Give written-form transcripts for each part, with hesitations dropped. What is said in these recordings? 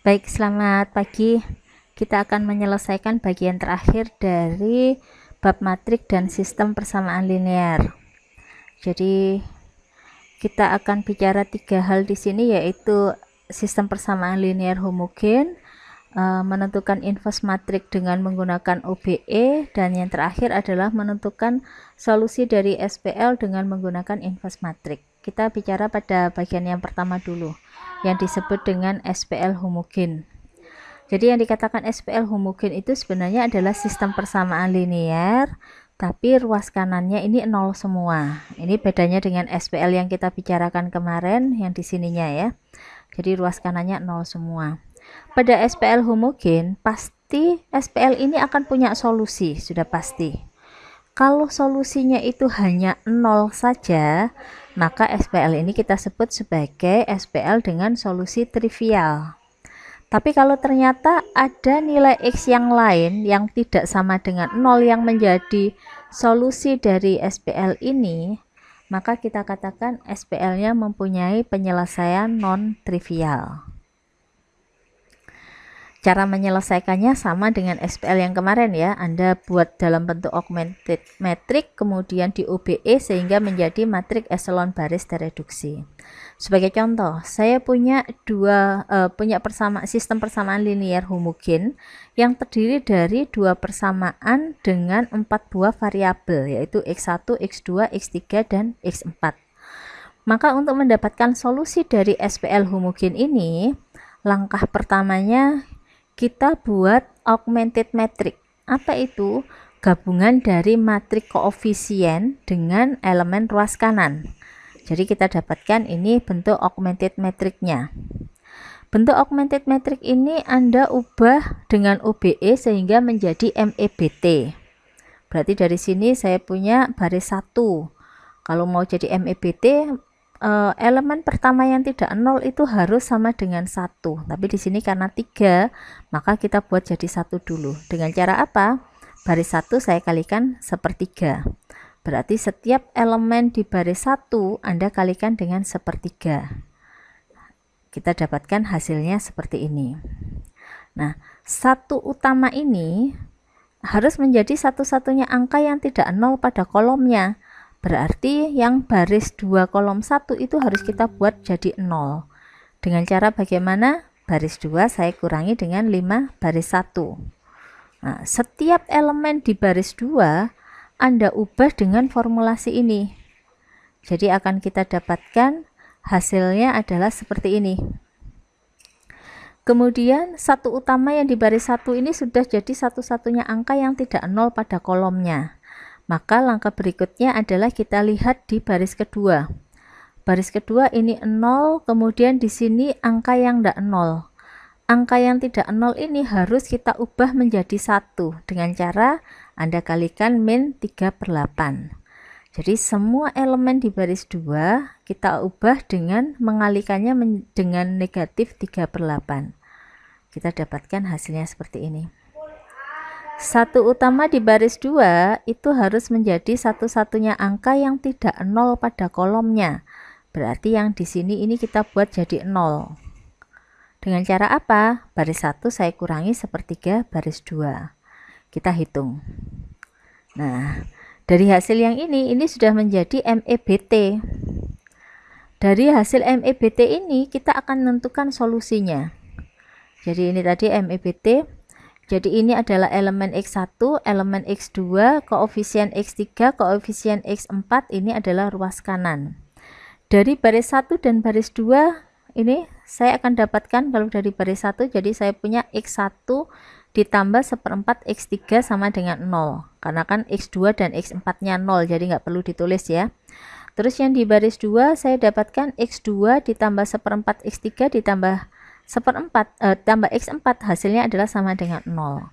Baik, selamat pagi. Kita akan menyelesaikan bagian terakhir dari bab matrik dan sistem persamaan linear. Jadi kita akan bicara 3 hal di sini, yaitu sistem persamaan linear homogen, menentukan inverse matrik dengan menggunakan OBE, dan yang terakhir adalah menentukan solusi dari SPL dengan menggunakan inverse matrik. Kita bicara pada bagian yang pertama dulu, yang disebut dengan SPL homogen. Jadi yang dikatakan SPL homogen itu sebenarnya adalah sistem persamaan linear, tapi ruas kanannya ini 0 semua. Ini bedanya dengan SPL yang kita bicarakan kemarin, yang di sininya ya. Jadi ruas kanannya 0 semua. Pada SPL homogen, pasti SPL ini akan punya solusi, sudah pasti. Kalau solusinya itu hanya 0 saja, maka SPL ini kita sebut sebagai SPL dengan solusi trivial. Tapi kalau ternyata ada nilai X yang lain yang tidak sama dengan 0 yang menjadi solusi dari SPL ini, maka kita katakan SPL-nya mempunyai penyelesaian non-trivial. Cara menyelesaikannya sama dengan SPL yang kemarin ya. Anda buat dalam bentuk augmented matrix, kemudian di OBE sehingga menjadi matrik eselon baris tereduksi. Sebagai contoh, saya punya sistem persamaan linear homogen yang terdiri dari 2 persamaan dengan 4 buah variabel, yaitu X1, X2, X3, dan X4. Maka untuk mendapatkan solusi dari SPL homogen ini, langkah pertamanya kita buat augmented matrix. Apa itu? Gabungan dari matrik koefisien dengan elemen ruas kanan. Jadi kita dapatkan ini bentuk augmented matrix-nya. Bentuk augmented matrix ini Anda ubah dengan OBE sehingga menjadi MEBT. Berarti dari sini saya punya baris 1. Kalau mau jadi MEBT, elemen pertama yang tidak 0 itu harus sama dengan 1, tapi di sini karena 3 maka kita buat jadi 1 dulu. Dengan cara apa? Baris 1 saya kalikan 1/3, berarti setiap elemen di baris 1 Anda kalikan dengan 1/3. Kita dapatkan hasilnya seperti ini. Nah, 1 utama ini harus menjadi satu-satunya angka yang tidak 0 pada kolomnya. Berarti yang baris 2 kolom 1 itu harus kita buat jadi 0. Dengan cara bagaimana? Baris 2 saya kurangi dengan 5 baris 1. Nah, setiap elemen di baris 2 Anda ubah dengan formulasi ini. Jadi akan kita dapatkan hasilnya adalah seperti ini. Kemudian 1 utama yang di baris 1 ini sudah jadi satu-satunya angka yang tidak 0 pada kolomnya. Maka langkah berikutnya adalah kita lihat di baris kedua. Baris kedua ini 0, kemudian di sini angka yang tidak 0. Angka yang tidak 0 ini harus kita ubah menjadi 1 dengan cara Anda kalikan min 3/8. Jadi semua elemen di baris 2 kita ubah dengan mengalikannya dengan negatif 3/8. Kita dapatkan hasilnya seperti ini. 1 utama di baris 2 itu harus menjadi satu-satunya angka yang tidak 0 pada kolomnya. Berarti yang di sini ini kita buat jadi 0. Dengan cara apa? Baris 1 saya kurangi 1/3 baris 2. Kita hitung. Nah, dari hasil yang ini sudah menjadi MEBT. Dari hasil MEBT ini kita akan menentukan solusinya. Jadi ini tadi MEBT. Jadi ini adalah elemen X1, elemen X2, koefisien X3, koefisien X4, ini adalah ruas kanan. Dari baris 1 dan baris 2 ini saya akan dapatkan, kalau dari baris 1 jadi saya punya X1 ditambah 1/4 X3 sama dengan 0. Karena kan X2 dan X4 nya 0, jadi nggak perlu ditulis ya. Terus yang di baris 2 saya dapatkan X2 ditambah 1/4 X3 ditambah 1/4 tambah X4, hasilnya adalah sama dengan 0.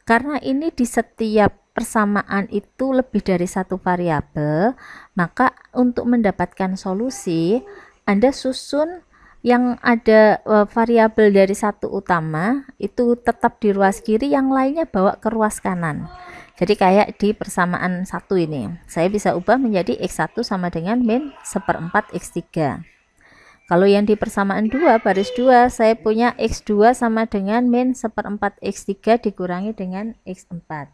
Karena ini di setiap persamaan itu lebih dari 1 variabel, maka untuk mendapatkan solusi Anda susun yang ada variabel dari 1 utama itu tetap di ruas kiri, yang lainnya bawa ke ruas kanan. Jadi kayak di persamaan 1 ini saya bisa ubah menjadi X1 sama dengan min 1/4 X3. Kalau yang di persamaan 2 baris 2 saya punya X2 sama dengan min 1/4 X3 dikurangi dengan X4.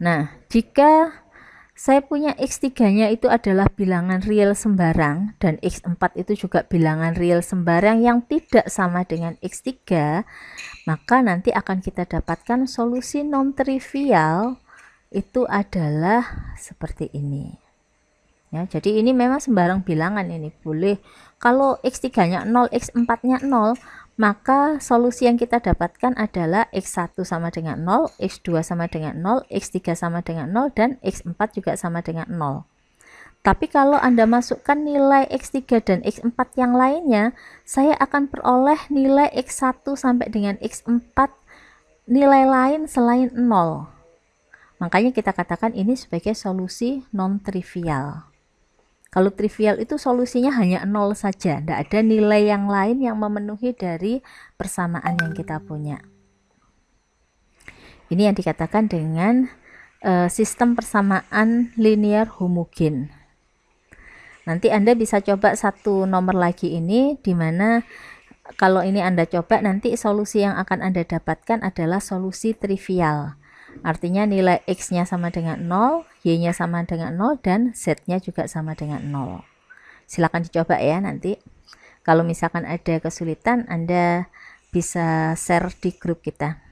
Nah, jika saya punya X3-nya itu adalah bilangan real sembarang dan X4 itu juga bilangan real sembarang yang tidak sama dengan X3, maka nanti akan kita dapatkan solusi non-trivial itu adalah seperti ini. Ya, jadi ini memang sembarang bilangan, ini boleh. Kalau X3-nya 0, X4-nya 0, maka solusi yang kita dapatkan adalah X1 sama dengan 0, X2 sama dengan 0, X3 sama dengan 0, dan X4 juga sama dengan 0. Tapi kalau Anda masukkan nilai X3 dan X4 yang lainnya, saya akan peroleh nilai X1 sampai dengan X4 nilai lain selain 0. Makanya kita katakan ini sebagai solusi non-trivial. Kalau trivial itu solusinya hanya 0 saja, tidak ada nilai yang lain yang memenuhi dari persamaan yang kita punya. Ini yang dikatakan dengan sistem persamaan linear homogen. Nanti Anda bisa coba satu nomor lagi ini, di mana kalau ini Anda coba, nanti solusi yang akan Anda dapatkan adalah solusi trivial. Artinya nilai X-nya sama dengan 0, Y-nya sama dengan 0, dan Z-nya juga sama dengan 0. Silakan dicoba ya nanti. Kalau misalkan ada kesulitan, Anda bisa share di grup kita.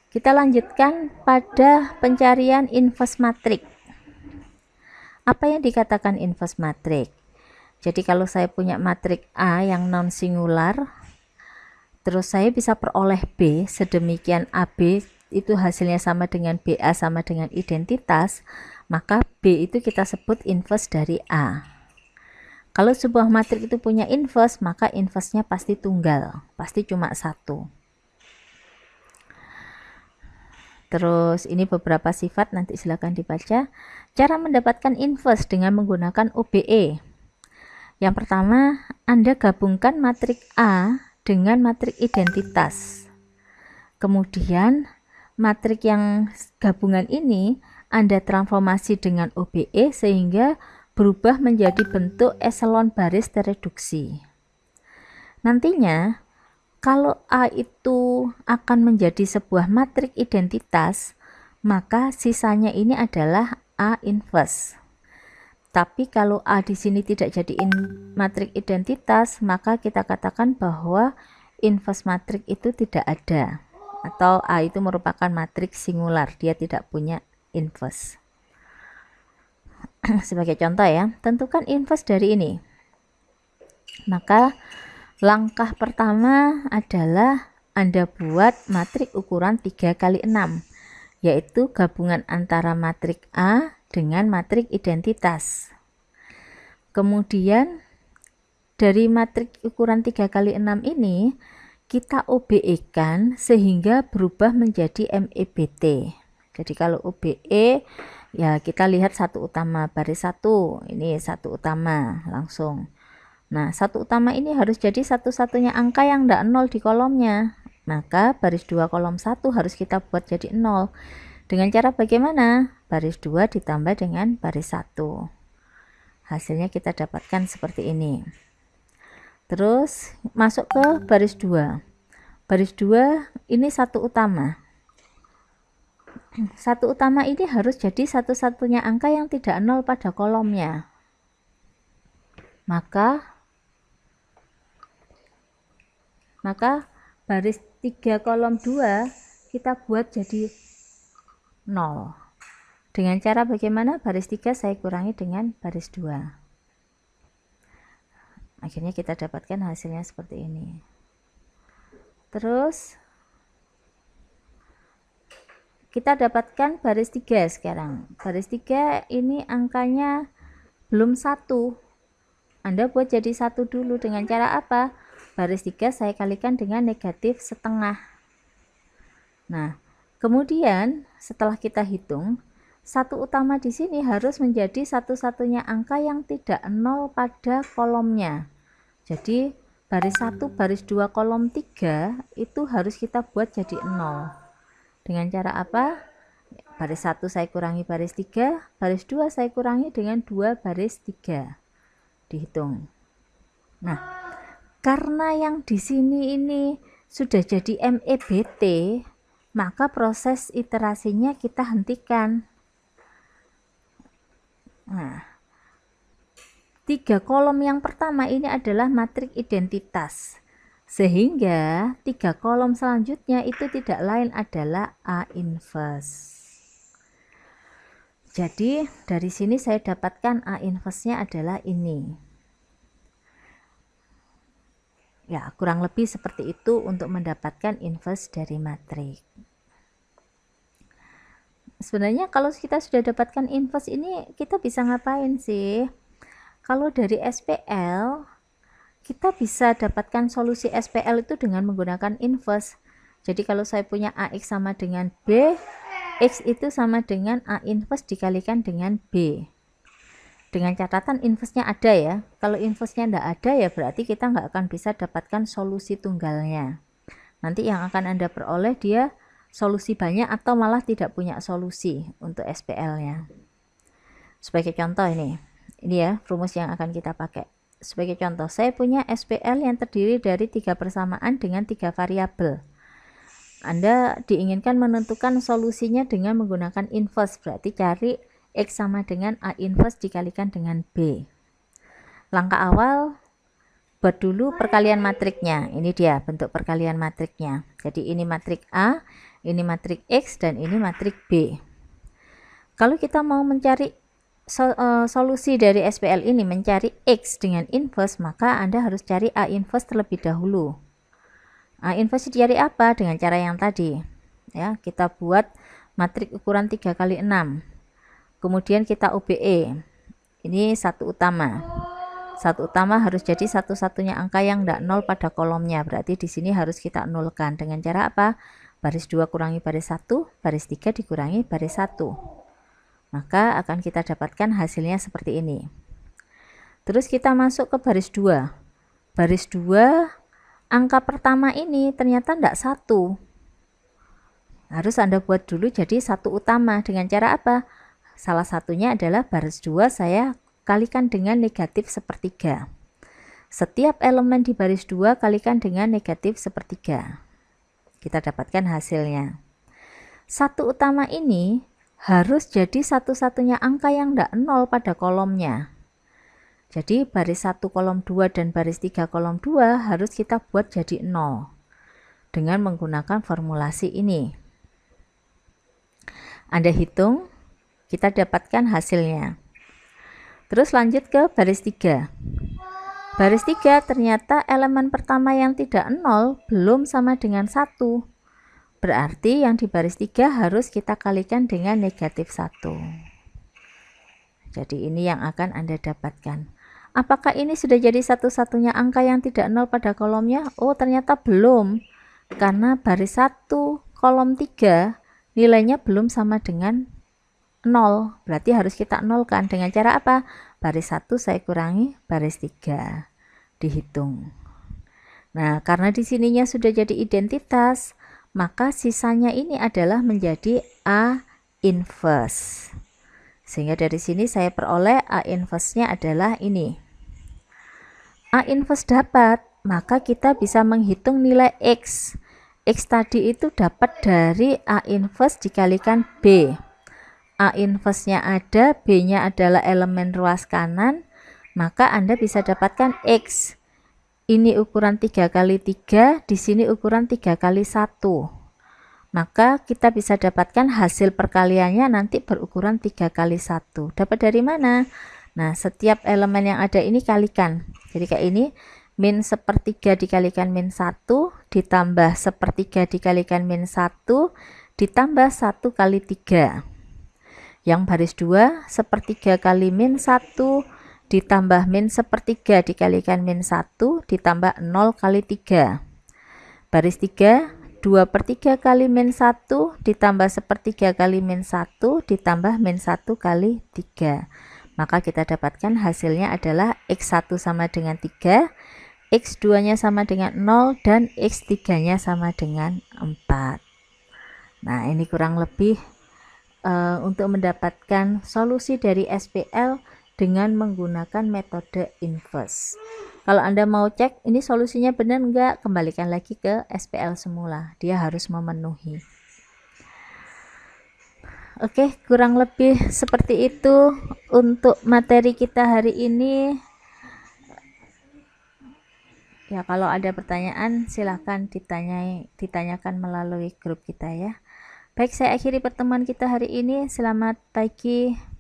Kita lanjutkan pada pencarian inverse matrik. Apa yang dikatakan inverse matrik? Jadi kalau saya punya matrik A yang non singular, terus saya bisa peroleh B, sedemikian AB itu hasilnya sama dengan BA sama dengan identitas, maka B itu kita sebut inverse dari A. Kalau sebuah matrik itu punya inverse, maka inverse-nya pasti tunggal, pasti cuma satu. Terus ini beberapa sifat, nanti silakan dibaca. Cara mendapatkan inverse dengan menggunakan OBE. Yang pertama, Anda gabungkan matrik A dengan matrik identitas. Kemudian matrik yang gabungan ini Anda transformasi dengan OBE sehingga berubah menjadi bentuk eselon baris tereduksi. Nantinya kalau A itu akan menjadi sebuah matrik identitas, maka sisanya ini adalah A inverse. Tapi kalau A di sini tidak jadi matrik identitas, maka kita katakan bahwa inverse matrik itu tidak ada, atau A itu merupakan matrik singular, dia tidak punya inverse. Sebagai contoh ya, tentukan inverse dari ini. Maka langkah pertama adalah Anda buat matrik ukuran 3 kali 6, yaitu gabungan antara matrik A dengan matrik identitas. Kemudian dari matrik ukuran 3 kali 6 ini kita OBE-kan sehingga berubah menjadi MEBT. Jadi kalau OBE ya kita lihat satu utama baris 1, ini satu utama langsung. Nah, satu utama ini harus jadi satu-satunya angka yang tidak 0 di kolomnya. Maka baris 2 kolom 1 harus kita buat jadi 0. Dengan cara bagaimana? Baris 2 ditambah dengan baris 1. Hasilnya kita dapatkan seperti ini. Terus masuk ke baris 2. Baris 2 ini satu utama. Satu utama ini harus jadi satu-satunya angka yang tidak 0 pada kolomnya. Maka baris 3 kolom 2 kita buat jadi 0. Dengan cara bagaimana? Baris 3 saya kurangi dengan baris 2. Akhirnya kita dapatkan hasilnya seperti ini. Terus kita dapatkan baris 3 sekarang. Baris 3 ini angkanya belum 1. Anda buat jadi 1 dulu. Dengan cara apa? Baris 3 saya kalikan dengan negatif setengah. Nah, kemudian setelah kita hitung, satu utama di sini harus menjadi satu-satunya angka yang tidak 0 pada kolomnya. Jadi baris 1, baris 2, kolom 3 itu harus kita buat jadi 0. Dengan cara apa? Baris 1 saya kurangi baris 3, baris 2 saya kurangi dengan 2 baris 3. Dihitung. Nah, karena yang di sini ini sudah jadi MEBT, maka proses iterasinya kita hentikan. Nah, 3 kolom yang pertama ini adalah matriks identitas, sehingga 3 kolom selanjutnya itu tidak lain adalah A inverse. Jadi dari sini saya dapatkan A inverse-nya adalah ini. Ya, kurang lebih seperti itu untuk mendapatkan inverse dari matriks. Sebenarnya kalau kita sudah dapatkan inverse ini, kita bisa ngapain sih? Kalau dari SPL, kita bisa dapatkan solusi SPL itu dengan menggunakan inverse. Jadi kalau saya punya AX sama dengan B, X itu sama dengan A inverse dikalikan dengan B. Dengan catatan inverse-nya ada ya. Kalau inverse-nya tidak ada ya berarti kita nggak akan bisa dapatkan solusi tunggalnya. Nanti yang akan Anda peroleh dia solusi banyak atau malah tidak punya solusi untuk SPL-nya. Sebagai contoh ini ya rumus yang akan kita pakai. Sebagai contoh, saya punya SPL yang terdiri dari 3 persamaan dengan 3 variabel. Anda diinginkan menentukan solusinya dengan menggunakan inverse, berarti cari X sama dengan A inverse dikalikan dengan B. Langkah awal, buat dulu perkalian matriknya. Ini dia bentuk perkalian matriknya. Jadi ini matrik A, ini matrik X, dan ini matrik B. Kalau kita mau mencari solusi dari SPL ini, mencari X dengan inverse, maka Anda harus cari A inverse terlebih dahulu. A inverse dicari apa? Dengan cara yang tadi. Ya, kita buat matrik ukuran 3 kali 6. Kemudian kita OBE. Ini satu utama. Satu utama harus jadi satu-satunya angka yang tidak nol pada kolomnya. Berarti di sini harus kita nolkan. Dengan cara apa? Baris 2 kurangi baris 1, baris 3 dikurangi baris 1. Maka akan kita dapatkan hasilnya seperti ini. Terus kita masuk ke baris 2. Baris 2 angka pertama ini ternyata tidak 1. Harus Anda buat dulu jadi satu utama. Dengan cara apa? Salah satunya adalah baris 2 saya kalikan dengan negatif sepertiga. Setiap elemen di baris 2 kalikan dengan negatif sepertiga. Kita dapatkan hasilnya. Satu utama ini harus jadi satu-satunya angka yang tidak nol pada kolomnya. Jadi baris 1 kolom 2 dan baris 3 kolom 2 harus kita buat jadi 0 dengan menggunakan formulasi ini. Anda hitung, kita dapatkan hasilnya. Terus lanjut ke baris 3. Baris 3 ternyata elemen pertama yang tidak 0 belum sama dengan 1. Berarti yang di baris 3 harus kita kalikan dengan negatif 1. Jadi ini yang akan Anda dapatkan. Apakah ini sudah jadi satu-satunya angka yang tidak nol pada kolomnya? Oh, ternyata belum. Karena baris 1 kolom 3 nilainya belum sama dengan 0. Berarti harus kita nolkan. Dengan cara apa? Baris 1 saya kurangi baris 3. Dihitung. Nah, karena di sininya sudah jadi identitas, maka sisanya ini adalah menjadi A inverse. Sehingga dari sini saya peroleh A inverse-nya adalah ini. A inverse dapat, maka kita bisa menghitung nilai X. X tadi itu dapat dari A inverse dikalikan B. A inverse-nya ada, B-nya adalah elemen ruas kanan, maka Anda bisa dapatkan X. Ini ukuran 3 kali 3, di sini ukuran 3 kali 1. Maka kita bisa dapatkan hasil perkaliannya nanti berukuran 3 kali 1. Dapat dari mana? Nah, setiap elemen yang ada ini kalikan. Jadi kayak ini, min sepertiga dikalikan min 1, ditambah sepertiga dikalikan min 1, ditambah 1 kali 3. Yang baris 2, sepertiga kali min 1, ditambah min sepertiga dikalikan min 1, ditambah 0 kali 3. Baris 3, 2/3 kali min 1 ditambah sepertiga kali min 1 ditambah min 1 kali 3. Maka kita dapatkan hasilnya adalah X1 sama dengan 3, X2 nya sama dengan 0, dan X3 nya sama dengan 4. Nah, ini kurang lebih untuk mendapatkan solusi dari SPL dengan menggunakan metode inverse. Kalau Anda mau cek ini solusinya benar enggak, kembalikan lagi ke SPL semula, dia harus memenuhi. Oke, kurang lebih seperti itu untuk materi kita hari ini. Ya, kalau ada pertanyaan silahkan ditanyakan melalui grup kita ya. Baik, saya akhiri pertemuan kita hari ini. Selamat pagi.